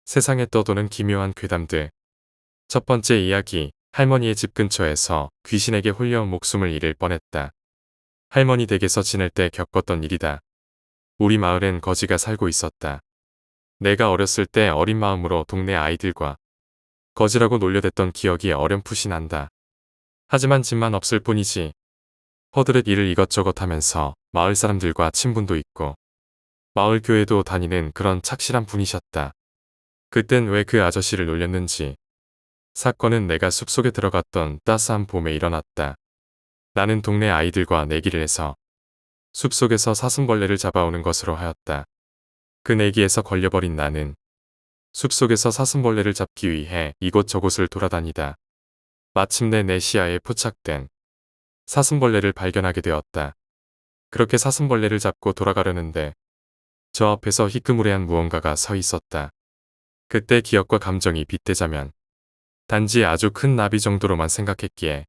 세상에 떠도는 기묘한 괴담들. 첫 번째 이야기, 할머니의 집 근처에서 귀신에게 홀려 목숨을 잃을 뻔했다. 할머니 댁에서 지낼 때 겪었던 일이다. 우리 마을엔 거지가 살고 있었다. 내가 어렸을 때 어린 마음으로 동네 아이들과 거지라고 놀려댔던 기억이 어렴풋이 난다. 하지만 집만 없을 뿐이지. 허드렛 일을 이것저것 하면서 마을 사람들과 친분도 있고 마을 교회도 다니는 그런 착실한 분이셨다. 그땐 왜 그 아저씨를 놀렸는지. 사건은 내가 숲속에 들어갔던 따스한 봄에 일어났다. 나는 동네 아이들과 내기를 해서 숲속에서 사슴벌레를 잡아오는 것으로 하였다. 그 내기에서 걸려버린 나는 숲속에서 사슴벌레를 잡기 위해 이곳저곳을 돌아다니다 마침내 내 시야에 포착된 사슴벌레를 발견하게 되었다. 그렇게 사슴벌레를 잡고 돌아가려는데 저 앞에서 희끄무레한 무언가가 서 있었다. 그때 기억과 감정이 빗대자면 단지 아주 큰 나비 정도로만 생각했기에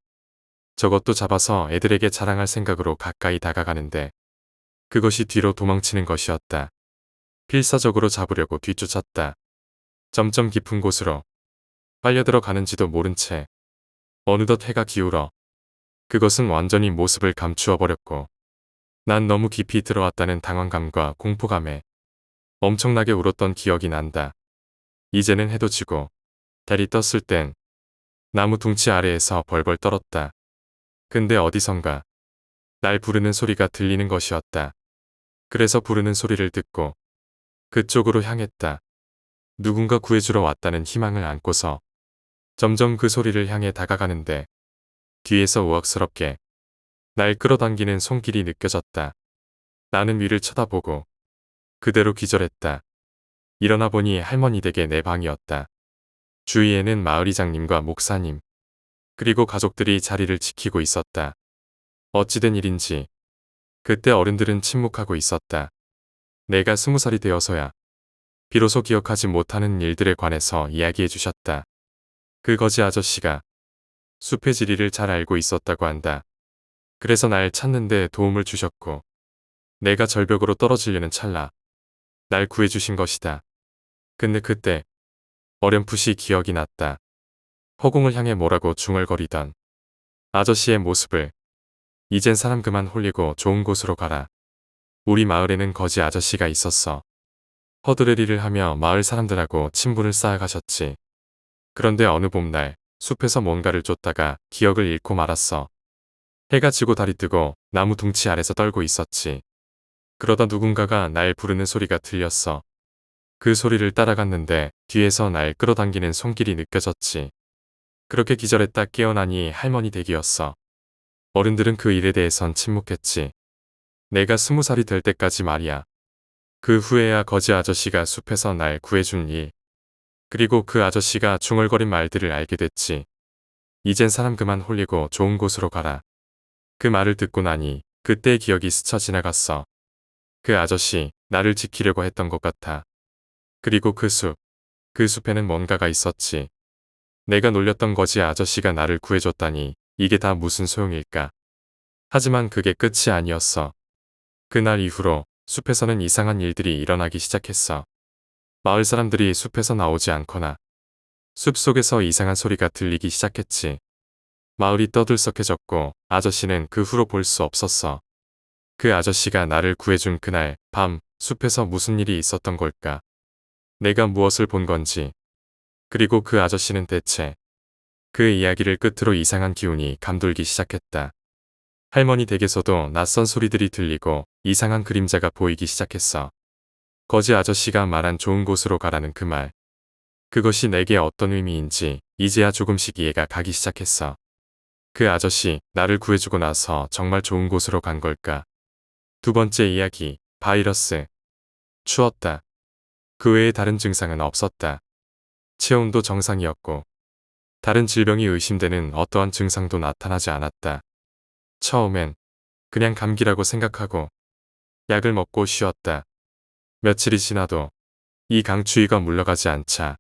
저것도 잡아서 애들에게 자랑할 생각으로 가까이 다가가는데 그것이 뒤로 도망치는 것이었다. 필사적으로 잡으려고 뒤쫓았다. 점점 깊은 곳으로 빨려들어 가는지도 모른 채 어느덧 해가 기울어 그것은 완전히 모습을 감추어 버렸고 난 너무 깊이 들어왔다는 당황감과 공포감에 엄청나게 울었던 기억이 난다. 이제는 해도 지고 달이 떴을 땐 나무 둥치 아래에서 벌벌 떨었다. 근데 어디선가 날 부르는 소리가 들리는 것이었다. 그래서 부르는 소리를 듣고 그쪽으로 향했다. 누군가 구해주러 왔다는 희망을 안고서 점점 그 소리를 향해 다가가는데 뒤에서 우악스럽게 날 끌어당기는 손길이 느껴졌다. 나는 위를 쳐다보고 그대로 기절했다. 일어나 보니 할머니 댁의 내 방이었다. 주위에는 마을이장님과 목사님 그리고 가족들이 자리를 지키고 있었다. 어찌된 일인지 그때 어른들은 침묵하고 있었다. 내가 20살이 되어서야 비로소 기억하지 못하는 일들에 관해서 이야기해 주셨다. 그 거지 아저씨가 숲의 지리를 잘 알고 있었다고 한다. 그래서 날 찾는데 도움을 주셨고 내가 절벽으로 떨어지려는 찰나 날 구해주신 것이다. 근데 그때 어렴풋이 기억이 났다. 허공을 향해 뭐라고 중얼거리던 아저씨의 모습을. 이젠 사람 그만 홀리고 좋은 곳으로 가라. 우리 마을에는 거지 아저씨가 있었어. 허드렛 일을 하며 마을 사람들하고 친분을 쌓아가셨지. 그런데 어느 봄날 숲에서 뭔가를 쫓다가 기억을 잃고 말았어. 해가 지고 달이 뜨고 나무 둥치 아래서 떨고 있었지. 그러다 누군가가 날 부르는 소리가 들렸어. 그 소리를 따라갔는데 뒤에서 날 끌어당기는 손길이 느껴졌지. 그렇게 기절했다 깨어나니 할머니 댁이었어. 어른들은 그 일에 대해선 침묵했지. 내가 20살이 될 때까지 말이야. 그 후에야 거지 아저씨가 숲에서 날 구해준 일. 그리고 그 아저씨가 중얼거린 말들을 알게 됐지. 이젠 사람 그만 홀리고 좋은 곳으로 가라. 그 말을 듣고 나니 그때의 기억이 스쳐 지나갔어. 그 아저씨, 나를 지키려고 했던 것 같아. 그리고 그 숲에는 뭔가가 있었지. 내가 놀렸던 거지 아저씨가 나를 구해줬다니 이게 다 무슨 소용일까. 하지만 그게 끝이 아니었어. 그날 이후로 숲에서는 이상한 일들이 일어나기 시작했어. 마을 사람들이 숲에서 나오지 않거나 숲속에서 이상한 소리가 들리기 시작했지. 마을이 떠들썩해졌고 아저씨는 그 후로 볼 수 없었어. 그 아저씨가 나를 구해준 그날 밤 숲에서 무슨 일이 있었던 걸까? 내가 무엇을 본 건지. 그리고 그 아저씨는 대체. 그 이야기를 끝으로 이상한 기운이 감돌기 시작했다. 할머니 댁에서도 낯선 소리들이 들리고 이상한 그림자가 보이기 시작했어. 거지 아저씨가 말한 좋은 곳으로 가라는 그 말. 그것이 내게 어떤 의미인지 이제야 조금씩 이해가 가기 시작했어. 그 아저씨, 나를 구해주고 나서 정말 좋은 곳으로 간 걸까? 두 번째 이야기, 바이러스. 추웠다. 그 외에 다른 증상은 없었다. 체온도 정상이었고 다른 질병이 의심되는 어떠한 증상도 나타나지 않았다. 처음엔 그냥 감기라고 생각하고 약을 먹고 쉬었다. 며칠이 지나도 이 강추위가 물러가지 않자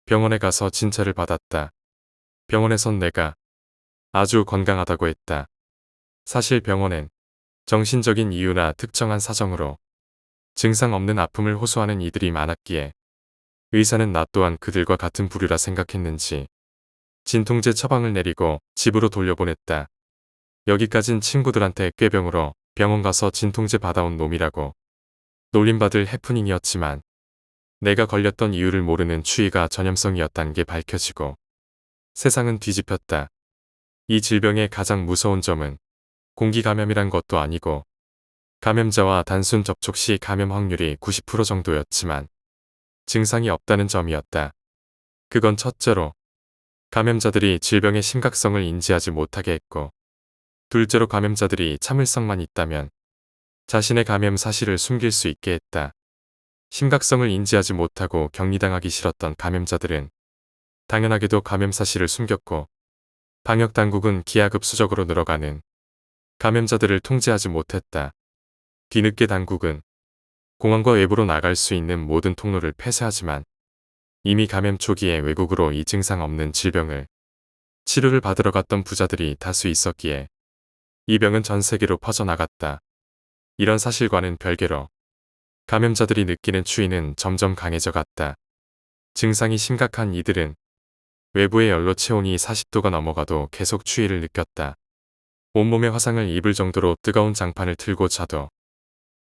병원에 가서 진찰을 받았다. 병원에선 내가 아주 건강하다고 했다. 사실 병원엔 정신적인 이유나 특정한 사정으로 증상 없는 아픔을 호소하는 이들이 많았기에 의사는 나 또한 그들과 같은 부류라 생각했는지 진통제 처방을 내리고 집으로 돌려보냈다. 여기까진 친구들한테 꾀병으로 병원 가서 진통제 받아온 놈이라고 놀림받을 해프닝이었지만 내가 걸렸던 이유를 모르는 추위가 전염성이었다는 게 밝혀지고 세상은 뒤집혔다. 이 질병의 가장 무서운 점은 공기 감염이란 것도 아니고 감염자와 단순 접촉 시 감염 확률이 90% 정도였지만 증상이 없다는 점이었다. 그건 첫째로 감염자들이 질병의 심각성을 인지하지 못하게 했고, 둘째로 감염자들이 참을성만 있다면 자신의 감염 사실을 숨길 수 있게 했다. 심각성을 인지하지 못하고 격리당하기 싫었던 감염자들은 당연하게도 감염 사실을 숨겼고, 방역당국은 기하급수적으로 늘어가는 감염자들을 통제하지 못했다. 뒤늦게 당국은 공항과 외부로 나갈 수 있는 모든 통로를 폐쇄하지만 이미 감염 초기에 외국으로 이 증상 없는 질병을 치료를 받으러 갔던 부자들이 다수 있었기에 이 병은 전 세계로 퍼져나갔다. 이런 사실과는 별개로 감염자들이 느끼는 추위는 점점 강해져 갔다. 증상이 심각한 이들은 외부의 연료 체온이 40도가 넘어가도 계속 추위를 느꼈다. 온몸에 화상을 입을 정도로 뜨거운 장판을 틀고 자도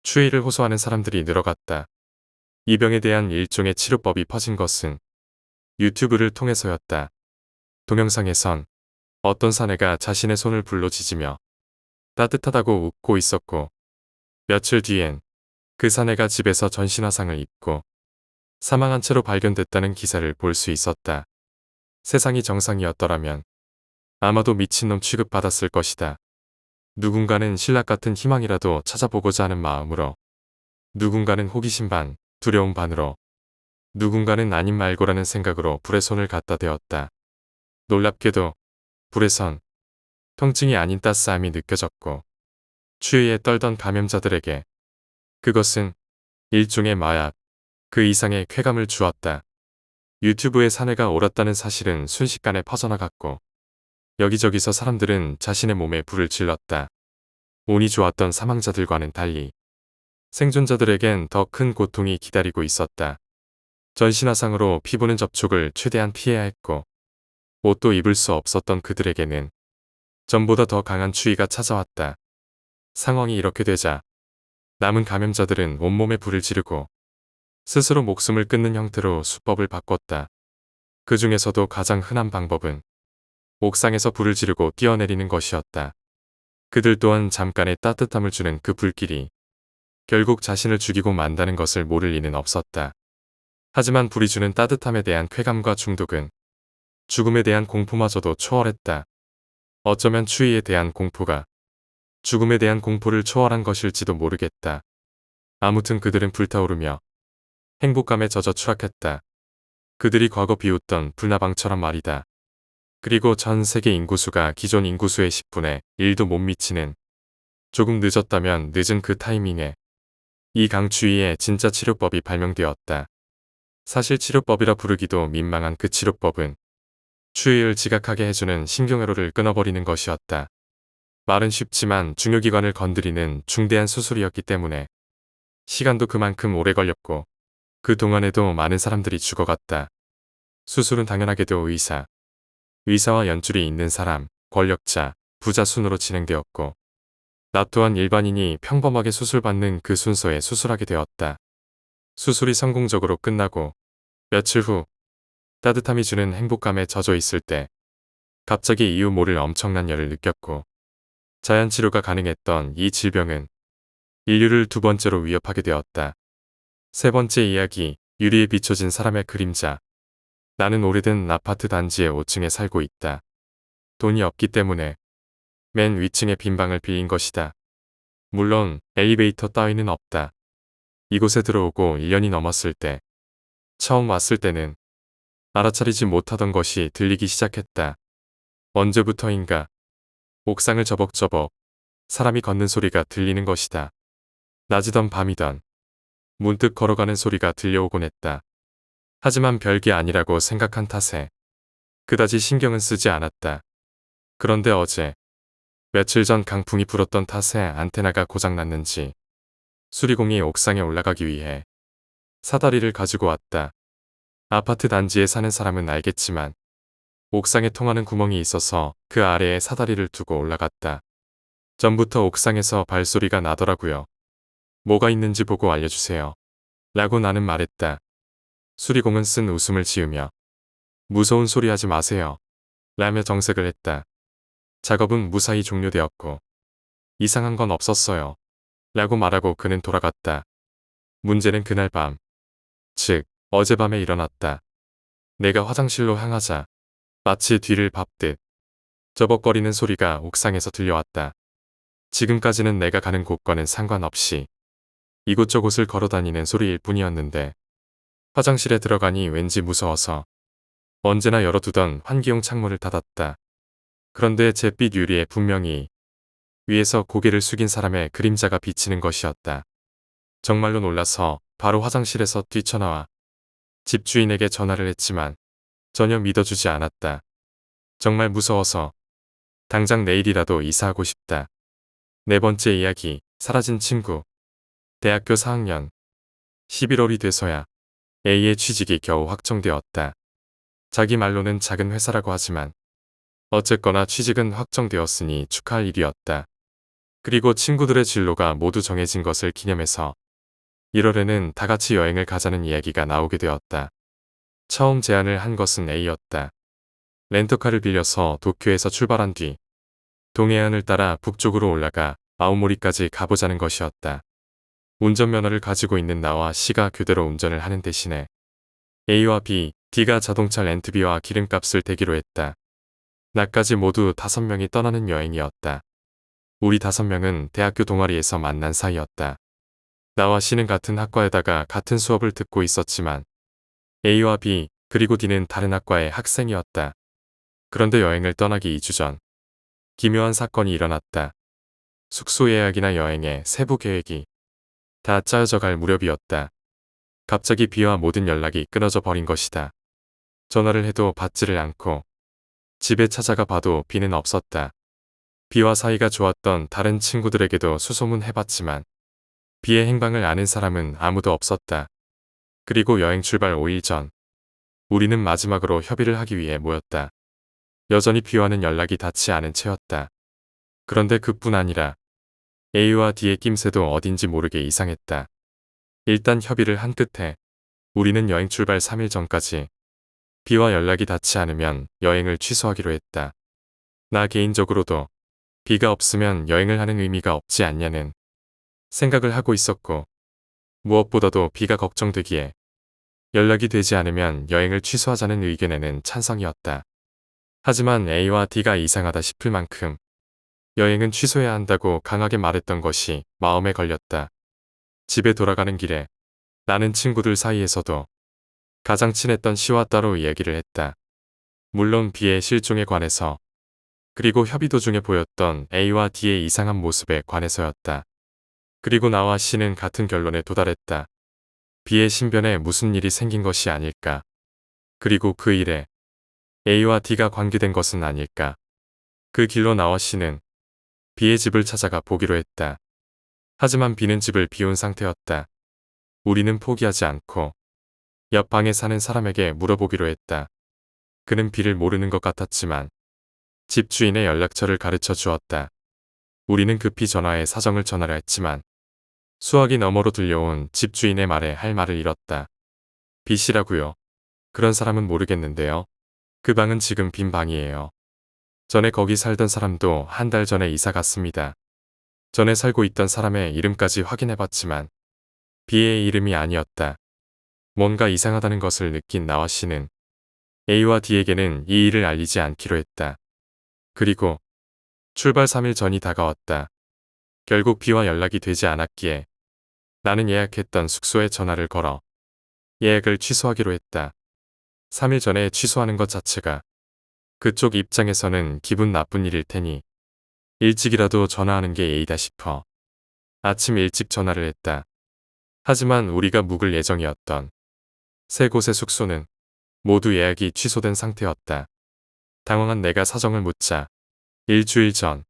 추위를 호소하는 사람들이 늘어갔다. 이 병에 대한 일종의 치료법이 퍼진 것은 유튜브를 통해서였다. 동영상에선 어떤 사내가 자신의 손을 불로 지지며 따뜻하다고 웃고 있었고, 며칠 뒤엔 그 사내가 집에서 전신화상을 입고 사망한 채로 발견됐다는 기사를 볼 수 있었다. 세상이 정상이었더라면 아마도 미친놈 취급받았을 것이다. 누군가는 신락 같은 희망이라도 찾아보고자 하는 마음으로, 누군가는 호기심 반, 두려움 반으로, 누군가는 아님 말고라는 생각으로 불에 손을 갖다 대었다. 놀랍게도 불에선 통증이 아닌 따스함이 느껴졌고, 추위에 떨던 감염자들에게 그것은 일종의 마약, 그 이상의 쾌감을 주었다. 유튜브에 사내가 옳았다는 사실은 순식간에 퍼져나갔고, 여기저기서 사람들은 자신의 몸에 불을 질렀다. 운이 좋았던 사망자들과는 달리 생존자들에겐 더 큰 고통이 기다리고 있었다. 전신화상으로 피부는 접촉을 최대한 피해야 했고, 옷도 입을 수 없었던 그들에게는 전보다 더 강한 추위가 찾아왔다. 상황이 이렇게 되자 남은 감염자들은 온몸에 불을 지르고 스스로 목숨을 끊는 형태로 수법을 바꿨다. 그 중에서도 가장 흔한 방법은 옥상에서 불을 지르고 뛰어내리는 것이었다. 그들 또한 잠깐의 따뜻함을 주는 그 불길이 결국 자신을 죽이고 만다는 것을 모를 리는 없었다. 하지만 불이 주는 따뜻함에 대한 쾌감과 중독은 죽음에 대한 공포마저도 초월했다. 어쩌면 추위에 대한 공포가 죽음에 대한 공포를 초월한 것일지도 모르겠다. 아무튼 그들은 불타오르며 행복감에 젖어 추락했다. 그들이 과거 비웃던 불나방처럼 말이다. 그리고 전 세계 인구수가 기존 인구수의 10분의 1도 못 미치는, 조금 늦었다면 늦은 그 타이밍에 이 강추위의 진짜 치료법이 발명되었다. 사실 치료법이라 부르기도 민망한 그 치료법은 추위를 지각하게 해주는 신경회로를 끊어버리는 것이었다. 말은 쉽지만 중요기관을 건드리는 중대한 수술이었기 때문에 시간도 그만큼 오래 걸렸고, 그 동안에도 많은 사람들이 죽어갔다. 수술은 당연하게도 의사와 연줄이 있는 사람, 권력자, 부자 순으로 진행되었고, 나 또한 일반인이 평범하게 수술받는 그 순서에 수술하게 되었다. 수술이 성공적으로 끝나고 며칠 후 따뜻함이 주는 행복감에 젖어 있을 때 갑자기 이유 모를 엄청난 열을 느꼈고, 자연치료가 가능했던 이 질병은 인류를 두 번째로 위협하게 되었다. 세 번째 이야기, 유리에 비춰진 사람의 그림자. 나는 오래된 아파트 단지의 5층에 살고 있다. 돈이 없기 때문에 맨 위층의 빈 방을 빌린 것이다. 물론 엘리베이터 따위는 없다. 이곳에 들어오고 1년이 넘었을 때, 처음 왔을 때는 알아차리지 못하던 것이 들리기 시작했다. 언제부터인가 옥상을 저벅저벅 사람이 걷는 소리가 들리는 것이다. 낮이던 밤이던 문득 걸어가는 소리가 들려오곤 했다. 하지만 별게 아니라고 생각한 탓에 그다지 신경은 쓰지 않았다. 그런데 어제, 며칠 전 강풍이 불었던 탓에 안테나가 고장났는지 수리공이 옥상에 올라가기 위해 사다리를 가지고 왔다. 아파트 단지에 사는 사람은 알겠지만 옥상에 통하는 구멍이 있어서 그 아래에 사다리를 두고 올라갔다. 전부터 옥상에서 발소리가 나더라고요. 뭐가 있는지 보고 알려주세요. 라고 나는 말했다. 수리공은 쓴 웃음을 지으며 무서운 소리 하지 마세요. 라며 정색을 했다. 작업은 무사히 종료되었고 이상한 건 없었어요. 라고 말하고 그는 돌아갔다. 문제는 그날 밤, 즉 어젯밤에 일어났다. 내가 화장실로 향하자 마치 뒤를 밟듯 저벅거리는 소리가 옥상에서 들려왔다. 지금까지는 내가 가는 곳과는 상관없이 이곳저곳을 걸어다니는 소리일 뿐이었는데 화장실에 들어가니 왠지 무서워서 언제나 열어두던 환기용 창문을 닫았다. 그런데 잿빛 유리에 분명히 위에서 고개를 숙인 사람의 그림자가 비치는 것이었다. 정말로 놀라서 바로 화장실에서 뛰쳐나와 집주인에게 전화를 했지만 전혀 믿어주지 않았다. 정말 무서워서 당장 내일이라도 이사하고 싶다. 네 번째 이야기, 사라진 친구. 대학교 4학년 11월이 돼서야 A의 취직이 겨우 확정되었다. 자기 말로는 작은 회사라고 하지만 어쨌거나 취직은 확정되었으니 축하할 일이었다. 그리고 친구들의 진로가 모두 정해진 것을 기념해서 1월에는 다 같이 여행을 가자는 이야기가 나오게 되었다. 처음 제안을 한 것은 A였다. 렌터카를 빌려서 도쿄에서 출발한 뒤 동해안을 따라 북쪽으로 올라가 아오모리까지 가보자는 것이었다. 운전면허를 가지고 있는 나와 C가 교대로 운전을 하는 대신에 A와 B, D가 자동차 렌트비와 기름값을 대기로 했다. 나까지 모두 5명이 떠나는 여행이었다. 우리 5명은 대학교 동아리에서 만난 사이였다. 나와 C는 같은 학과에다가 같은 수업을 듣고 있었지만 A와 B, 그리고 D는 다른 학과의 학생이었다. 그런데 여행을 떠나기 2주 전 기묘한 사건이 일어났다. 숙소 예약이나 여행의 세부 계획이 다 짜여져 갈 무렵이었다. 갑자기 B와 모든 연락이 끊어져 버린 것이다. 전화를 해도 받지를 않고 집에 찾아가 봐도 B는 없었다. B와 사이가 좋았던 다른 친구들에게도 수소문해봤지만 B의 행방을 아는 사람은 아무도 없었다. 그리고 여행 출발 5일 전 우리는 마지막으로 협의를 하기 위해 모였다. 여전히 B와는 연락이 닿지 않은 채였다. 그런데 그뿐 아니라 A와 D의 낌새도 어딘지 모르게 이상했다. 일단 협의를 한 끝에 우리는 여행 출발 3일 전까지 B와 연락이 닿지 않으면 여행을 취소하기로 했다. 나 개인적으로도 B가 없으면 여행을 하는 의미가 없지 않냐는 생각을 하고 있었고 무엇보다도 B가 걱정되기에 연락이 되지 않으면 여행을 취소하자는 의견에는 찬성이었다. 하지만 A와 D가 이상하다 싶을 만큼 여행은 취소해야 한다고 강하게 말했던 것이 마음에 걸렸다. 집에 돌아가는 길에 나는 친구들 사이에서도 가장 친했던 C와 따로 이야기를 했다. 물론 B의 실종에 관해서 그리고 협의 도중에 보였던 A와 D의 이상한 모습에 관해서였다. 그리고 나와 C는 같은 결론에 도달했다. B의 신변에 무슨 일이 생긴 것이 아닐까. 그리고 그 일에 A와 D가 관계된 것은 아닐까. 그 길로 나와 C는 B의 집을 찾아가 보기로 했다. 하지만 B는 집을 비운 상태였다. 우리는 포기하지 않고 옆 방에 사는 사람에게 물어보기로 했다. 그는 B를 모르는 것 같았지만 집주인의 연락처를 가르쳐 주었다. 우리는 급히 전화해 사정을 전하려 했지만 수화기 너머로 들려온 집주인의 말에 할 말을 잃었다. B씨라고요? 그런 사람은 모르겠는데요. 그 방은 지금 빈 방이에요. 전에 거기 살던 사람도 한 달 전에 이사 갔습니다. 전에 살고 있던 사람의 이름까지 확인해봤지만 B의 이름이 아니었다. 뭔가 이상하다는 것을 느낀 나와 C는 A와 D에게는 이 일을 알리지 않기로 했다. 그리고 출발 3일 전이 다가왔다. 결국 B와 연락이 되지 않았기에 나는 예약했던 숙소에 전화를 걸어 예약을 취소하기로 했다. 3일 전에 취소하는 것 자체가 그쪽 입장에서는 기분 나쁜 일일 테니 일찍이라도 전화하는 게 예의다 싶어 아침 일찍 전화를 했다. 하지만 우리가 묵을 예정이었던 세 곳의 숙소는 모두 예약이 취소된 상태였다. 당황한 내가 사정을 묻자 일주일 전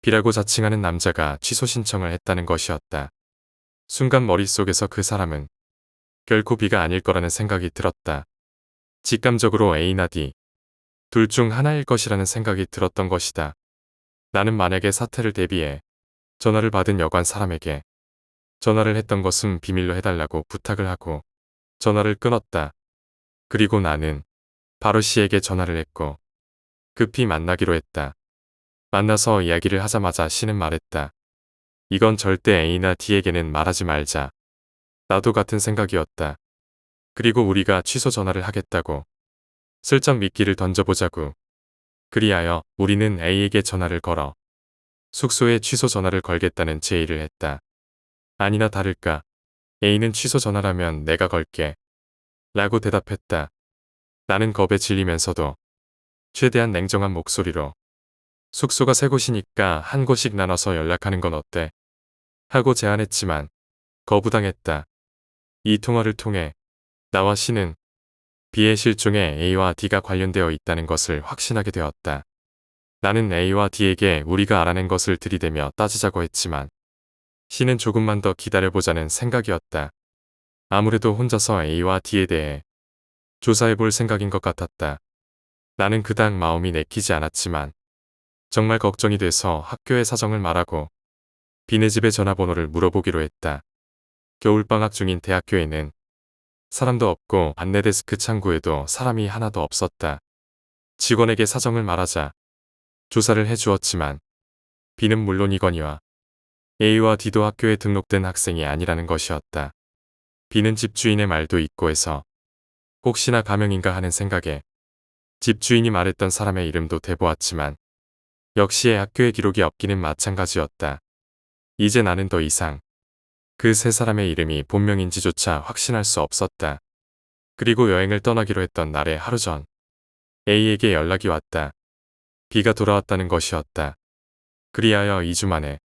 B라고 자칭하는 남자가 취소 신청을 했다는 것이었다. 순간 머릿속에서 그 사람은 결코 B가 아닐 거라는 생각이 들었다. 직감적으로 A나 D, 둘 중 하나일 것이라는 생각이 들었던 것이다. 나는 만약에 사태를 대비해 전화를 받은 여관 사람에게 전화를 했던 것은 비밀로 해달라고 부탁을 하고 전화를 끊었다. 그리고 나는 바로 C에게 전화를 했고 급히 만나기로 했다. 만나서 이야기를 하자마자 C는 말했다. 이건 절대 A나 D에게는 말하지 말자. 나도 같은 생각이었다. 그리고 우리가 취소 전화를 하겠다고. 슬쩍 미끼를 던져보자고. 그리하여 우리는 A에게 전화를 걸어 숙소에 취소 전화를 걸겠다는 제의를 했다. 아니나 다를까 A는 취소 전화라면 내가 걸게 라고 대답했다. 나는 겁에 질리면서도 최대한 냉정한 목소리로 숙소가 세 곳이니까 한 곳씩 나눠서 연락하는 건 어때? 하고 제안했지만 거부당했다. 이 통화를 통해 나와 C는 B의 실종에 A와 D가 관련되어 있다는 것을 확신하게 되었다. 나는 A와 D에게 우리가 알아낸 것을 들이대며 따지자고 했지만 C는 조금만 더 기다려보자는 생각이었다. 아무래도 혼자서 A와 D에 대해 조사해볼 생각인 것 같았다. 나는 그닥 마음이 내키지 않았지만 정말 걱정이 돼서 학교에 사정을 말하고 B네 집의 전화번호를 물어보기로 했다. 겨울방학 중인 대학교에는 사람도 없고 안내데스크 창구에도 사람이 하나도 없었다. 직원에게 사정을 말하자 조사를 해주었지만 B는 물론이거니와 A와 D도 학교에 등록된 학생이 아니라는 것이었다. B는 집주인의 말도 있고 해서 혹시나 가명인가 하는 생각에 집주인이 말했던 사람의 이름도 대보았지만 역시의 학교의 기록이 없기는 마찬가지였다. 이제 나는 더 이상 그 세 사람의 이름이 본명인지조차 확신할 수 없었다. 그리고 여행을 떠나기로 했던 날의 하루 전 A에게 연락이 왔다. B가 돌아왔다는 것이었다. 그리하여 2주 만에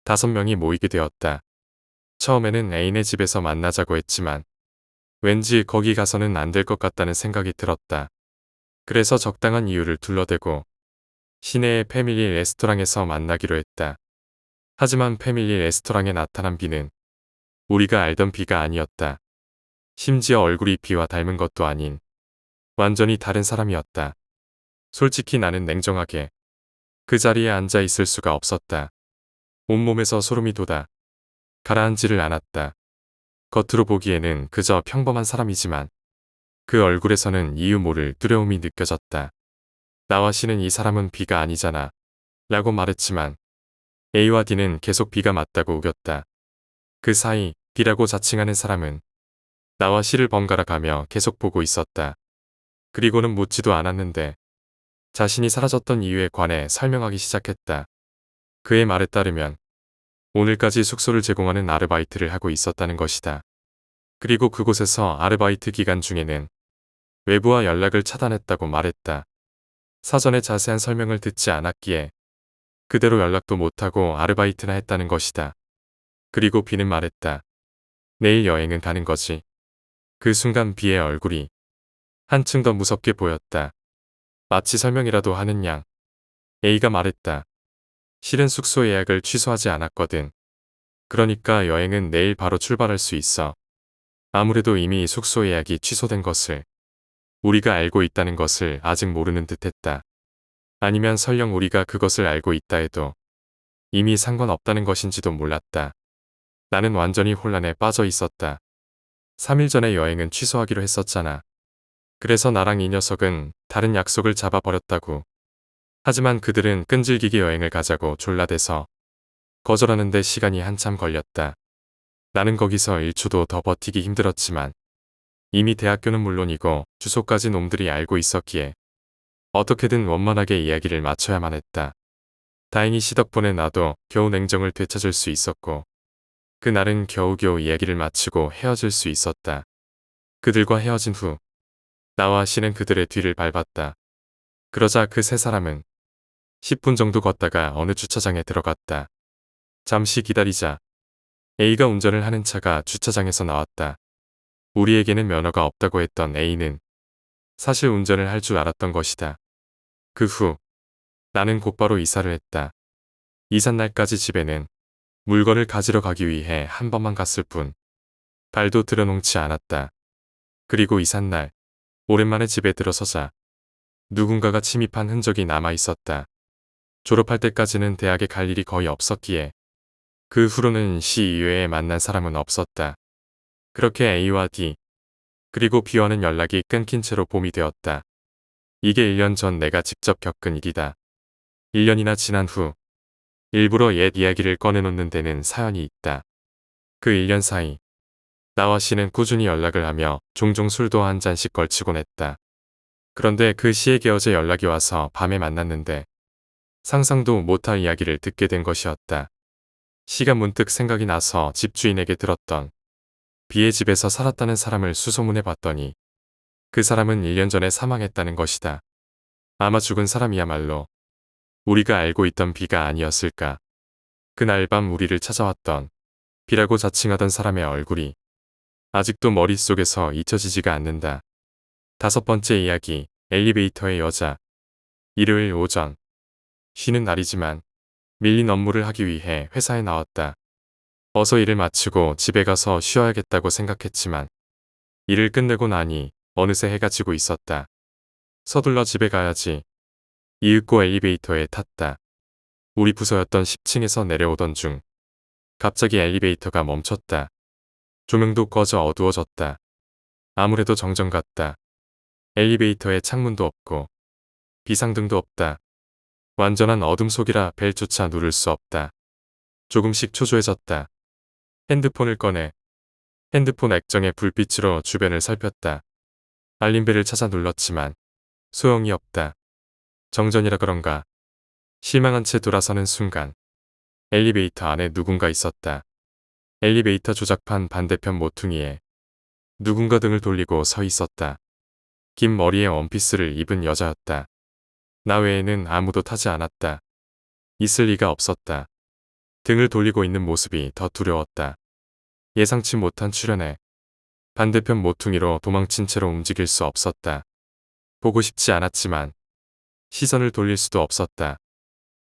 5명이 모이게 되었다. 처음에는 A네 집에서 만나자고 했지만 왠지 거기 가서는 안 될 것 같다는 생각이 들었다. 그래서 적당한 이유를 둘러대고 시내의 패밀리 레스토랑에서 만나기로 했다. 하지만 패밀리 레스토랑에 나타난 B는 우리가 알던 B가 아니었다. 심지어 얼굴이 B와 닮은 것도 아닌 완전히 다른 사람이었다. 솔직히 나는 냉정하게 그 자리에 앉아 있을 수가 없었다. 온몸에서 소름이 돋아 가라앉지를 않았다. 겉으로 보기에는 그저 평범한 사람이지만 그 얼굴에서는 이유 모를 두려움이 느껴졌다. 나와 C는 이 사람은 B가 아니잖아 라고 말했지만 A와 D는 계속 B가 맞다고 우겼다. 그 사이 B라고 자칭하는 사람은 나와 C를 번갈아 가며 계속 보고 있었다. 그리고는 묻지도 않았는데 자신이 사라졌던 이유에 관해 설명하기 시작했다. 그의 말에 따르면 오늘까지 숙소를 제공하는 아르바이트를 하고 있었다는 것이다. 그리고 그곳에서 아르바이트 기간 중에는 외부와 연락을 차단했다고 말했다. 사전에 자세한 설명을 듣지 않았기에 그대로 연락도 못하고 아르바이트나 했다는 것이다. 그리고 B는 말했다. 내일 여행은 가는 거지. 그 순간 B의 얼굴이 한층 더 무섭게 보였다. 마치 설명이라도 하는 양. A가 말했다. 실은 숙소 예약을 취소하지 않았거든. 그러니까 여행은 내일 바로 출발할 수 있어. 아무래도 이미 숙소 예약이 취소된 것을 우리가 알고 있다는 것을 아직 모르는 듯했다. 아니면 설령 우리가 그것을 알고 있다 해도 이미 상관없다는 것인지도 몰랐다. 나는 완전히 혼란에 빠져 있었다. 3일 전에 여행은 취소하기로 했었잖아. 그래서 나랑 이 녀석은 다른 약속을 잡아버렸다고. 하지만 그들은 끈질기게 여행을 가자고 졸라대서 거절하는데 시간이 한참 걸렸다. 나는 거기서 1초도 더 버티기 힘들었지만 이미 대학교는 물론이고 주소까지 놈들이 알고 있었기에 어떻게든 원만하게 이야기를 맞춰야만 했다. 다행히 C 덕분에 나도 겨우 냉정을 되찾을 수 있었고 그날은 겨우겨우 이야기를 마치고 헤어질 수 있었다. 그들과 헤어진 후 나와 C는 그들의 뒤를 밟았다. 그러자 그 세 사람은 10분 정도 걷다가 어느 주차장에 들어갔다. 잠시 기다리자 A가 운전을 하는 차가 주차장에서 나왔다. 우리에게는 면허가 없다고 했던 A는 사실 운전을 할 줄 알았던 것이다. 그 후 나는 곧바로 이사를 했다. 이삿날까지 집에는 물건을 가지러 가기 위해 한 번만 갔을 뿐 발도 들여놓지 않았다. 그리고 이삿날 오랜만에 집에 들어서자 누군가가 침입한 흔적이 남아 있었다. 졸업할 때까지는 대학에 갈 일이 거의 없었기에 그 후로는 시 이외에 만난 사람은 없었다. 그렇게 A와 D, 그리고 B와는 연락이 끊긴 채로 봄이 되었다. 이게 1년 전 내가 직접 겪은 일이다. 1년이나 지난 후 일부러 옛 이야기를 꺼내놓는 데는 사연이 있다. 그 1년 사이 나와 C는 꾸준히 연락을 하며 종종 술도 한 잔씩 걸치곤 했다. 그런데 그 C에게 어제 연락이 와서 밤에 만났는데 상상도 못할 이야기를 듣게 된 것이었다. C가 문득 생각이 나서 집주인에게 들었던 B의 집에서 살았다는 사람을 수소문해 봤더니 그 사람은 1년 전에 사망했다는 것이다. 아마 죽은 사람이야말로 우리가 알고 있던 B가 아니었을까. 그날 밤 우리를 찾아왔던 B라고 자칭하던 사람의 얼굴이 아직도 머릿속에서 잊혀지지가 않는다. 5번째 이야기, 엘리베이터의 여자. 일요일 오전. 쉬는 날이지만 밀린 업무를 하기 위해 회사에 나왔다. 어서 일을 마치고 집에 가서 쉬어야겠다고 생각했지만 일을 끝내고 나니 어느새 해가 지고 있었다. 서둘러 집에 가야지. 이윽고 엘리베이터에 탔다. 우리 부서였던 10층에서 내려오던 중 갑자기 엘리베이터가 멈췄다. 조명도 꺼져 어두워졌다. 아무래도 정전 같다. 엘리베이터에 창문도 없고 비상등도 없다. 완전한 어둠 속이라 벨조차 누를 수 없다. 조금씩 초조해졌다. 핸드폰을 꺼내 핸드폰 액정의 불빛으로 주변을 살폈다. 알림벨을 찾아 눌렀지만 소용이 없다. 정전이라 그런가. 실망한 채 돌아서는 순간 엘리베이터 안에 누군가 있었다. 엘리베이터 조작판 반대편 모퉁이에 누군가 등을 돌리고 서 있었다. 긴 머리에 원피스를 입은 여자였다. 나 외에는 아무도 타지 않았다. 있을 리가 없었다. 등을 돌리고 있는 모습이 더 두려웠다. 예상치 못한 출현에 반대편 모퉁이로 도망친 채로 움직일 수 없었다. 보고 싶지 않았지만 시선을 돌릴 수도 없었다.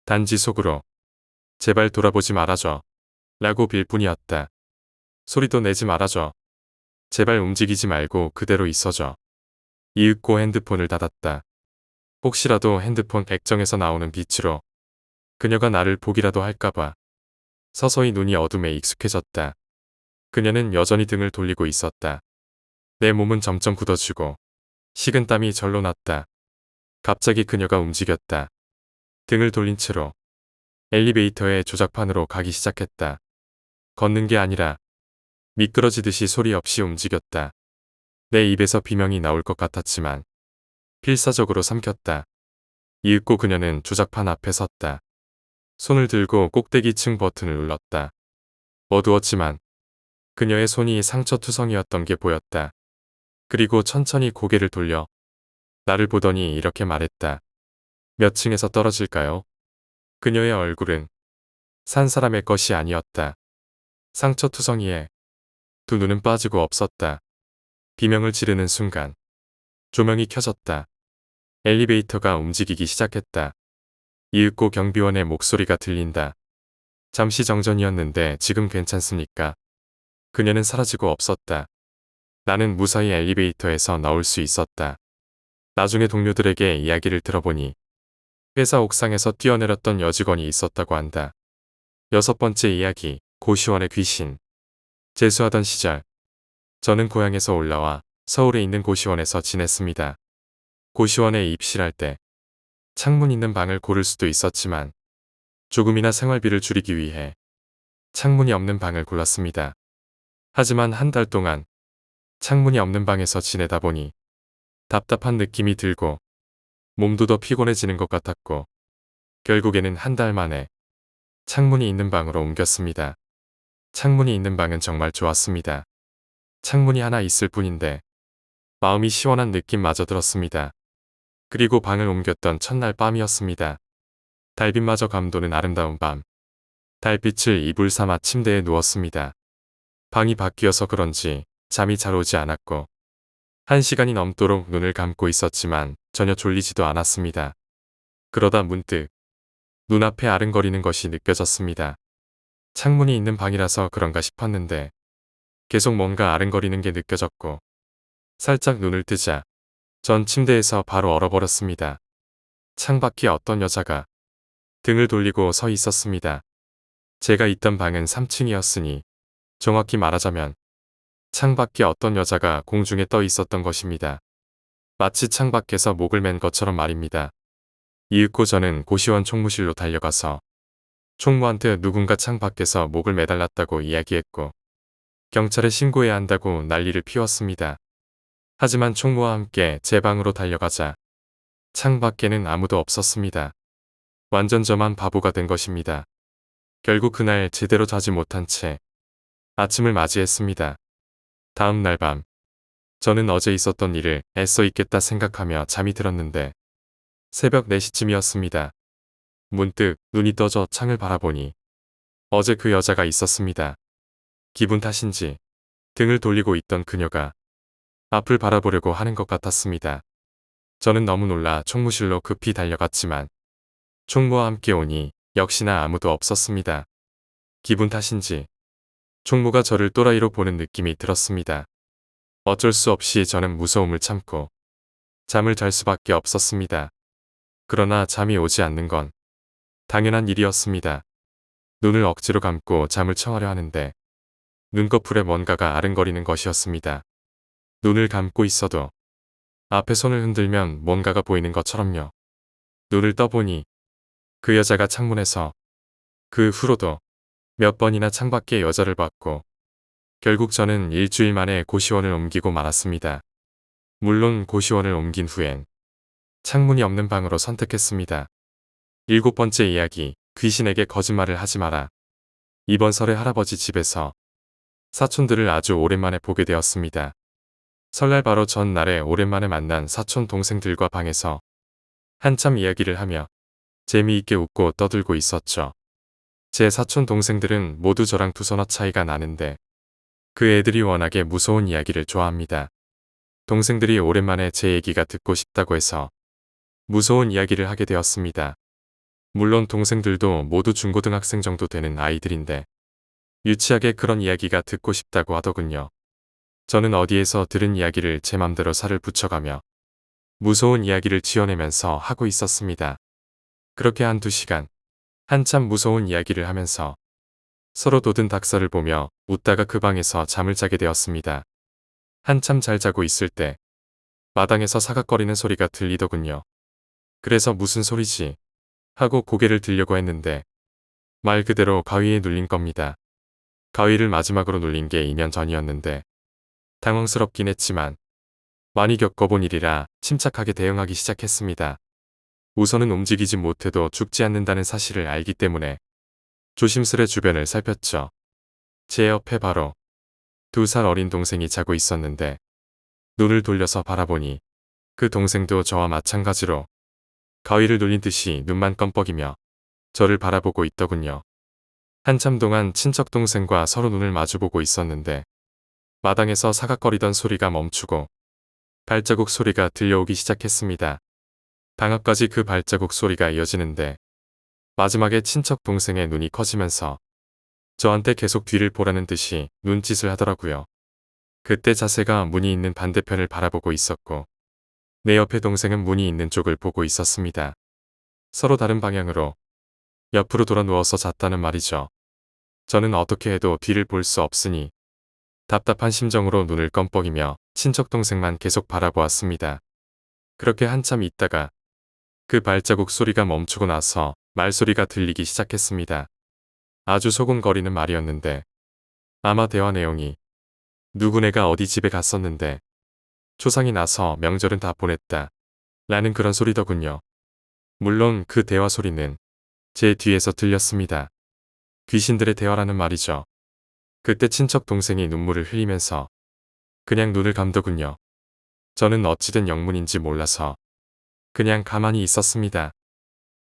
단지 속으로 제발 돌아보지 말아줘 라고 빌 뿐이었다. 소리도 내지 말아줘. 제발 움직이지 말고 그대로 있어줘. 이윽고 핸드폰을 닫았다. 혹시라도 핸드폰 액정에서 나오는 빛으로 그녀가 나를 보기라도 할까봐. 서서히 눈이 어둠에 익숙해졌다. 그녀는 여전히 등을 돌리고 있었다. 내 몸은 점점 굳어지고 식은땀이 절로 났다. 갑자기 그녀가 움직였다. 등을 돌린 채로 엘리베이터의 조작판으로 가기 시작했다. 걷는 게 아니라 미끄러지듯이 소리 없이 움직였다. 내 입에서 비명이 나올 것 같았지만 필사적으로 삼켰다. 이윽고 그녀는 조작판 앞에 섰다. 손을 들고 꼭대기층 버튼을 눌렀다. 어두웠지만 그녀의 손이 상처투성이었던 게 보였다. 그리고 천천히 고개를 돌려 나를 보더니 이렇게 말했다. 몇 층에서 떨어질까요? 그녀의 얼굴은 산 사람의 것이 아니었다. 상처투성이에 두 눈은 빠지고 없었다. 비명을 지르는 순간 조명이 켜졌다. 엘리베이터가 움직이기 시작했다. 이윽고 경비원의 목소리가 들린다. 잠시 정전이었는데 지금 괜찮습니까? 그녀는 사라지고 없었다. 나는 무사히 엘리베이터에서 나올 수 있었다. 나중에 동료들에게 이야기를 들어보니 회사 옥상에서 뛰어내렸던 여직원이 있었다고 한다. 6번째 이야기, 고시원의 귀신. 재수하던 시절 저는 고향에서 올라와 서울에 있는 고시원에서 지냈습니다. 고시원에 입실할 때 창문 있는 방을 고를 수도 있었지만 조금이나 생활비를 줄이기 위해 창문이 없는 방을 골랐습니다. 하지만 한 달 동안 창문이 없는 방에서 지내다 보니 답답한 느낌이 들고 몸도 더 피곤해지는 것 같았고 결국에는 한 달 만에 창문이 있는 방으로 옮겼습니다. 창문이 있는 방은 정말 좋았습니다. 창문이 하나 있을 뿐인데 마음이 시원한 느낌마저 들었습니다. 그리고 방을 옮겼던 첫날 밤이었습니다. 달빛마저 감도는 아름다운 밤. 달빛을 이불 삼아 침대에 누웠습니다. 방이 바뀌어서 그런지 잠이 잘 오지 않았고 1시간이 넘도록 눈을 감고 있었지만 전혀 졸리지도 않았습니다. 그러다 문득 눈앞에 아른거리는 것이 느껴졌습니다. 창문이 있는 방이라서 그런가 싶었는데 계속 뭔가 아른거리는 게 느껴졌고 살짝 눈을 뜨자 전 침대에서 바로 얼어버렸습니다. 창밖에 어떤 여자가 등을 돌리고 서 있었습니다. 제가 있던 방은 3층이었으니 정확히 말하자면 창밖에 어떤 여자가 공중에 떠 있었던 것입니다. 마치 창밖에서 목을 맨 것처럼 말입니다. 이윽고 저는 고시원 총무실로 달려가서 총무한테 누군가 창밖에서 목을 매달랐다고 이야기했고 경찰에 신고해야 한다고 난리를 피웠습니다. 하지만 총무와 함께 제 방으로 달려가자 창밖에는 아무도 없었습니다. 완전 저만 바보가 된 것입니다. 결국 그날 제대로 자지 못한 채 아침을 맞이했습니다. 다음 날 밤 저는 어제 있었던 일을 애써 잊겠다 생각하며 잠이 들었는데 새벽 4시쯤이었습니다. 문득 눈이 떠져 창을 바라보니 어제 그 여자가 있었습니다. 기분 탓인지 등을 돌리고 있던 그녀가 앞을 바라보려고 하는 것 같았습니다. 저는 너무 놀라 총무실로 급히 달려갔지만 총무와 함께 오니 역시나 아무도 없었습니다. 기분 탓인지 총무가 저를 또라이로 보는 느낌이 들었습니다. 어쩔 수 없이 저는 무서움을 참고 잠을 잘 수밖에 없었습니다. 그러나 잠이 오지 않는 건 당연한 일이었습니다. 눈을 억지로 감고 잠을 청하려 하는데 눈꺼풀에 뭔가가 아른거리는 것이었습니다. 눈을 감고 있어도 앞에 손을 흔들면 뭔가가 보이는 것처럼요. 눈을 떠보니 그 여자가 창문에서 그 후로도 몇 번이나 창밖에 여자를 봤고 결국 저는 일주일 만에 고시원을 옮기고 말았습니다. 물론 고시원을 옮긴 후엔 창문이 없는 방으로 선택했습니다. 7번째 이야기, 귀신에게 거짓말을 하지 마라. 이번 설에 할아버지 집에서 사촌들을 아주 오랜만에 보게 되었습니다. 설날 바로 전날에 오랜만에 만난 사촌 동생들과 방에서 한참 이야기를 하며 재미있게 웃고 떠들고 있었죠. 제 사촌 동생들은 모두 저랑 2서너 차이가 나는데 그 애들이 워낙에 무서운 이야기를 좋아합니다. 동생들이 오랜만에 제 얘기가 듣고 싶다고 해서 무서운 이야기를 하게 되었습니다. 물론 동생들도 모두 중고등학생 정도 되는 아이들인데 유치하게 그런 이야기가 듣고 싶다고 하더군요. 저는 어디에서 들은 이야기를 제 맘대로 살을 붙여가며 무서운 이야기를 지어내면서 하고 있었습니다. 그렇게 1~2시간 한참 무서운 이야기를 하면서 서로 돋은 닭살을 보며 웃다가 그 방에서 잠을 자게 되었습니다. 한참 잘 자고 있을 때 마당에서 사각거리는 소리가 들리더군요. 그래서 무슨 소리지? 하고 고개를 들려고 했는데 말 그대로 가위에 눌린 겁니다. 가위를 마지막으로 눌린 게 2년 전이었는데 당황스럽긴 했지만 많이 겪어본 일이라 침착하게 대응하기 시작했습니다. 우선은 움직이지 못해도 죽지 않는다는 사실을 알기 때문에 조심스레 주변을 살폈죠. 제 옆에 바로 2살 어린 동생이 자고 있었는데 눈을 돌려서 바라보니 그 동생도 저와 마찬가지로 가위를 눌린 듯이 눈만 껌뻑이며 저를 바라보고 있더군요. 한참 동안 친척 동생과 서로 눈을 마주보고 있었는데 마당에서 사각거리던 소리가 멈추고 발자국 소리가 들려오기 시작했습니다. 방 앞까지 그 발자국 소리가 이어지는데 마지막에 친척 동생의 눈이 커지면서 저한테 계속 뒤를 보라는 듯이 눈짓을 하더라고요. 그때 자세가 문이 있는 반대편을 바라보고 있었고 내 옆에 동생은 문이 있는 쪽을 보고 있었습니다. 서로 다른 방향으로 옆으로 돌아 누워서 잤다는 말이죠. 저는 어떻게 해도 뒤를 볼 수 없으니 답답한 심정으로 눈을 껌뻑이며 친척 동생만 계속 바라보았습니다. 그렇게 한참 있다가 그 발자국 소리가 멈추고 나서 말소리가 들리기 시작했습니다. 아주 소곤거리는 말이었는데 아마 대화 내용이 누구네가 어디 집에 갔었는데 초상이 나서 명절은 다 보냈다 라는 그런 소리더군요. 물론 그 대화 소리는 제 뒤에서 들렸습니다. 귀신들의 대화라는 말이죠. 그때 친척 동생이 눈물을 흘리면서 그냥 눈을 감더군요. 저는 어찌된 영문인지 몰라서 그냥 가만히 있었습니다.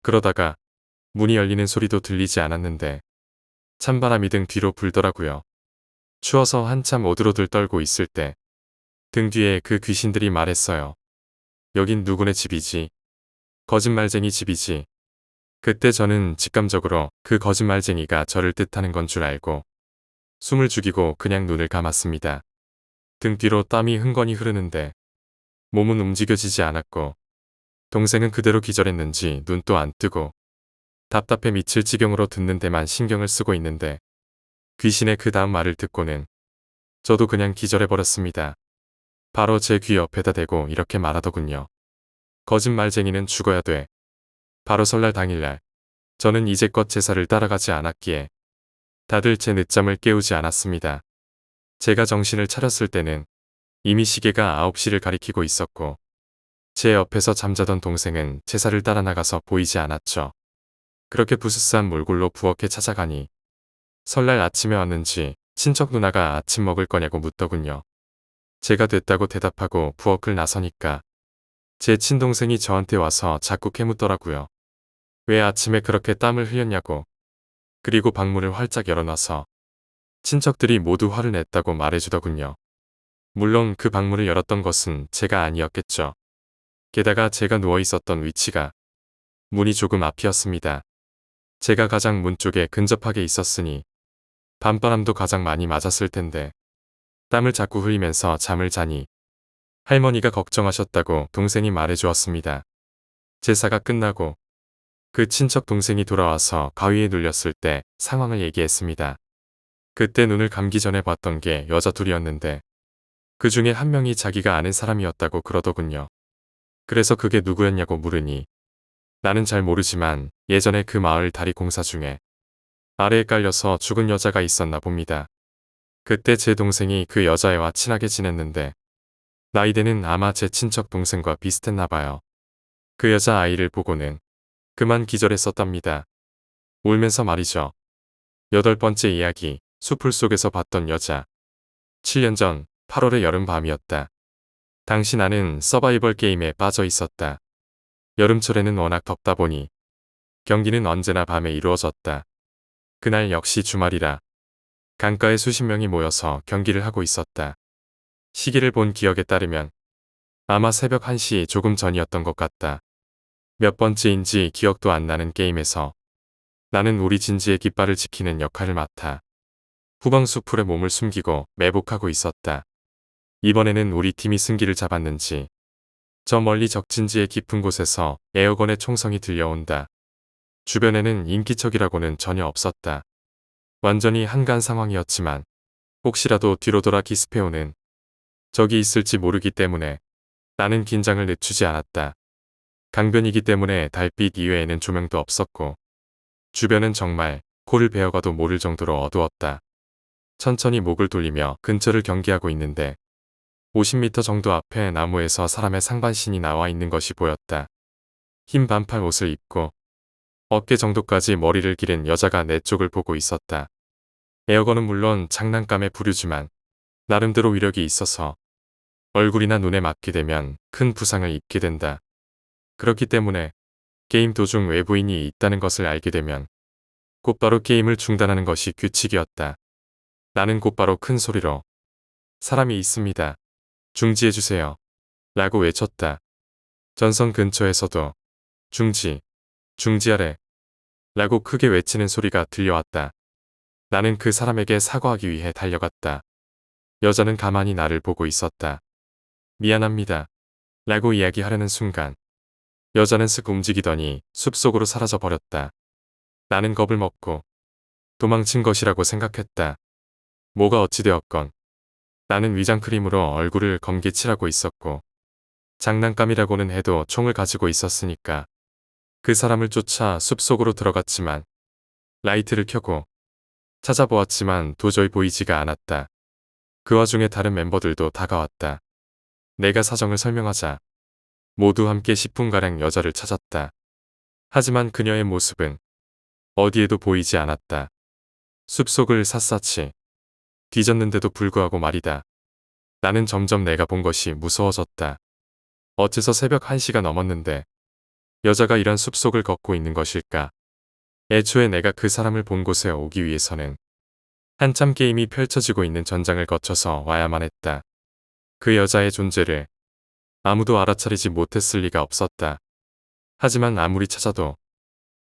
그러다가 문이 열리는 소리도 들리지 않았는데 찬바람이 등 뒤로 불더라고요. 추워서 한참 오들오들 떨고 있을 때 등 뒤에 그 귀신들이 말했어요. 여긴 누구네 집이지? 거짓말쟁이 집이지. 그때 저는 직감적으로 그 거짓말쟁이가 저를 뜻하는 건 줄 알고 숨을 죽이고 그냥 눈을 감았습니다. 등 뒤로 땀이 흥건히 흐르는데 몸은 움직여지지 않았고 동생은 그대로 기절했는지 눈도 안 뜨고 답답해 미칠 지경으로 듣는 데만 신경을 쓰고 있는데 귀신의 그 다음 말을 듣고는 저도 그냥 기절해버렸습니다. 바로 제 귀 옆에다 대고 이렇게 말하더군요. 거짓말쟁이는 죽어야 돼. 바로 설날 당일날 저는 이제껏 제사를 따라가지 않았기에 다들 제 늦잠을 깨우지 않았습니다. 제가 정신을 차렸을 때는 이미 시계가 9시를 가리키고 있었고 제 옆에서 잠자던 동생은 제사를 따라 나가서 보이지 않았죠. 그렇게 부스스한 몰골로 부엌에 찾아가니 설날 아침에 왔는지 친척 누나가 아침 먹을 거냐고 묻더군요. 제가 됐다고 대답하고 부엌을 나서니까 제 친동생이 저한테 와서 자꾸 캐묻더라고요. 왜 아침에 그렇게 땀을 흘렸냐고. 그리고 방문을 활짝 열어놔서 친척들이 모두 화를 냈다고 말해주더군요. 물론 그 방문을 열었던 것은 제가 아니었겠죠. 게다가 제가 누워있었던 위치가 문이 조금 앞이었습니다. 제가 가장 문 쪽에 근접하게 있었으니 밤바람도 가장 많이 맞았을 텐데 땀을 자꾸 흘리면서 잠을 자니 할머니가 걱정하셨다고 동생이 말해주었습니다. 제사가 끝나고 그 친척 동생이 돌아와서 가위에 눌렸을 때 상황을 얘기했습니다. 그때 눈을 감기 전에 봤던 게 여자 둘이었는데 그 중에 한 명이 자기가 아는 사람이었다고 그러더군요. 그래서 그게 누구였냐고 물으니 나는 잘 모르지만 예전에 그 마을 다리 공사 중에 아래에 깔려서 죽은 여자가 있었나 봅니다. 그때 제 동생이 그 여자애와 친하게 지냈는데 나이대는 아마 제 친척 동생과 비슷했나 봐요. 그 여자 아이를 보고는 그만 기절했었답니다. 울면서 말이죠. 8번째 이야기, 수풀 속에서 봤던 여자. 7년 전 8월의 여름 밤이었다. 당시 나는 서바이벌 게임에 빠져 있었다. 여름철에는 워낙 덥다 보니 경기는 언제나 밤에 이루어졌다. 그날 역시 주말이라 강가에 수십 명이 모여서 경기를 하고 있었다. 시기를 본 기억에 따르면 아마 새벽 1시 조금 전이었던 것 같다. 몇 번째인지 기억도 안 나는 게임에서 나는 우리 진지의 깃발을 지키는 역할을 맡아 후방 수풀에 몸을 숨기고 매복하고 있었다. 이번에는 우리 팀이 승기를 잡았는지 저 멀리 적진지의 깊은 곳에서 에어건의 총성이 들려온다. 주변에는 인기척이라고는 전혀 없었다. 완전히 한가한 상황이었지만 혹시라도 뒤로 돌아 기습해오는 적이 있을지 모르기 때문에 나는 긴장을 늦추지 않았다. 강변이기 때문에 달빛 이외에는 조명도 없었고 주변은 정말 코를 베어가도 모를 정도로 어두웠다. 천천히 목을 돌리며 근처를 경계하고 있는데 50m 정도 앞에 나무에서 사람의 상반신이 나와 있는 것이 보였다. 흰 반팔 옷을 입고 어깨 정도까지 머리를 기른 여자가 내 쪽을 보고 있었다. 에어건은 물론 장난감의 부류지만 나름대로 위력이 있어서 얼굴이나 눈에 맞게 되면 큰 부상을 입게 된다. 그렇기 때문에 게임 도중 외부인이 있다는 것을 알게 되면 곧바로 게임을 중단하는 것이 규칙이었다. 나는 곧바로 큰 소리로 사람이 있습니다. 중지해주세요. 라고 외쳤다. 전선 근처에서도 중지하래. 라고 크게 외치는 소리가 들려왔다. 나는 그 사람에게 사과하기 위해 달려갔다. 여자는 가만히 나를 보고 있었다. 미안합니다. 라고 이야기하려는 순간 여자는 쓱 움직이더니 숲속으로 사라져 버렸다. 나는 겁을 먹고 도망친 것이라고 생각했다. 뭐가 어찌되었건 나는 위장크림으로 얼굴을 검게 칠하고 있었고 장난감이라고는 해도 총을 가지고 있었으니까 그 사람을 쫓아 숲속으로 들어갔지만 라이트를 켜고 찾아보았지만 도저히 보이지가 않았다. 그 와중에 다른 멤버들도 다가왔다. 내가 사정을 설명하자 모두 함께 10분가량 여자를 찾았다. 하지만 그녀의 모습은 어디에도 보이지 않았다. 숲속을 샅샅이 뒤졌는데도 불구하고 말이다. 나는 점점 내가 본 것이 무서워졌다. 어째서 새벽 1시가 넘었는데 여자가 이런 숲속을 걷고 있는 것일까? 애초에 내가 그 사람을 본 곳에 오기 위해서는 한참 게임이 펼쳐지고 있는 전장을 거쳐서 와야만 했다. 그 여자의 존재를 아무도 알아차리지 못했을 리가 없었다. 하지만 아무리 찾아도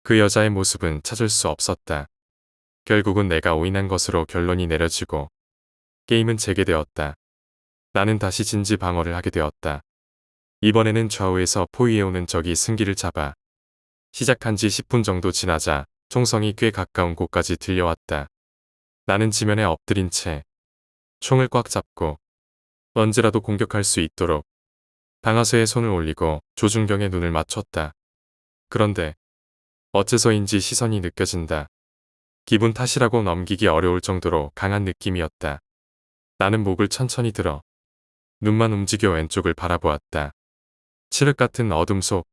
그 여자의 모습은 찾을 수 없었다. 결국은 내가 오인한 것으로 결론이 내려지고 게임은 재개되었다. 나는 다시 진지 방어를 하게 되었다. 이번에는 좌우에서 포위해오는 적이 승기를 잡아 시작한 지 10분 정도 지나자 총성이 꽤 가까운 곳까지 들려왔다. 나는 지면에 엎드린 채 총을 꽉 잡고 언제라도 공격할 수 있도록 방아쇠에 손을 올리고 조준경에 눈을 맞췄다. 그런데 어째서인지 시선이 느껴진다. 기분 탓이라고 넘기기 어려울 정도로 강한 느낌이었다. 나는 목을 천천히 들어 눈만 움직여 왼쪽을 바라보았다. 칠흑 같은 어둠 속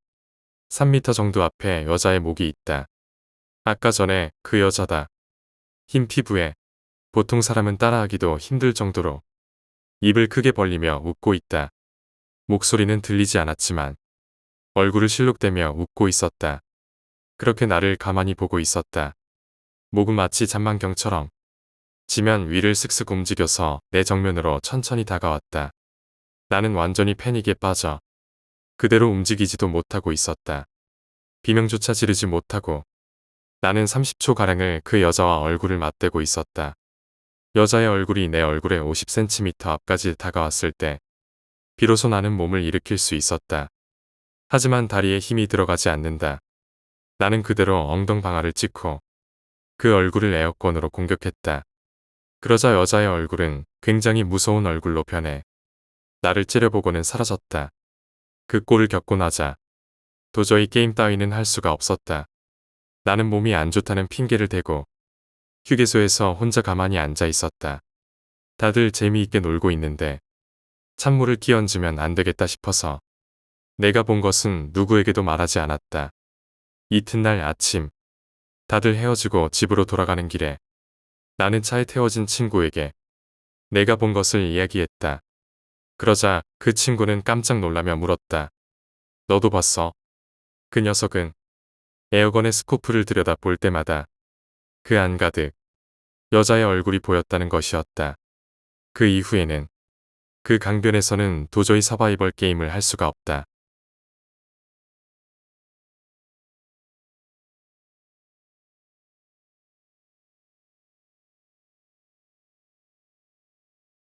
3m 정도 앞에 여자의 목이 있다. 아까 전에 그 여자다. 흰 피부에 보통 사람은 따라하기도 힘들 정도로 입을 크게 벌리며 웃고 있다. 목소리는 들리지 않았지만 얼굴을 실룩대며 웃고 있었다. 그렇게 나를 가만히 보고 있었다. 목은 마치 잔망경처럼 지면 위를 슥슥 움직여서 내 정면으로 천천히 다가왔다. 나는 완전히 패닉에 빠져 그대로 움직이지도 못하고 있었다. 비명조차 지르지 못하고 나는 30초가량을 그 여자와 얼굴을 맞대고 있었다. 여자의 얼굴이 내 얼굴에 50cm 앞까지 다가왔을 때 비로소 나는 몸을 일으킬 수 있었다. 하지만 다리에 힘이 들어가지 않는다. 나는 그대로 엉덩방아를 찍고 그 얼굴을 에어건으로 공격했다. 그러자 여자의 얼굴은 굉장히 무서운 얼굴로 변해 나를 째려보고는 사라졌다. 그 꼴을 겪고 나자 도저히 게임 따위는 할 수가 없었다. 나는 몸이 안 좋다는 핑계를 대고 휴게소에서 혼자 가만히 앉아 있었다. 다들 재미있게 놀고 있는데 찬물을 끼얹으면 안 되겠다 싶어서 내가 본 것은 누구에게도 말하지 않았다. 이튿날 아침 다들 헤어지고 집으로 돌아가는 길에 나는 차에 태워진 친구에게 내가 본 것을 이야기했다. 그러자 그 친구는 깜짝 놀라며 물었다. 너도 봤어? 그 녀석은 에어건의 스코프를 들여다 볼 때마다 그 안 가득 여자의 얼굴이 보였다는 것이었다. 그 이후에는 그 강변에서는 도저히 서바이벌 게임을 할 수가 없다.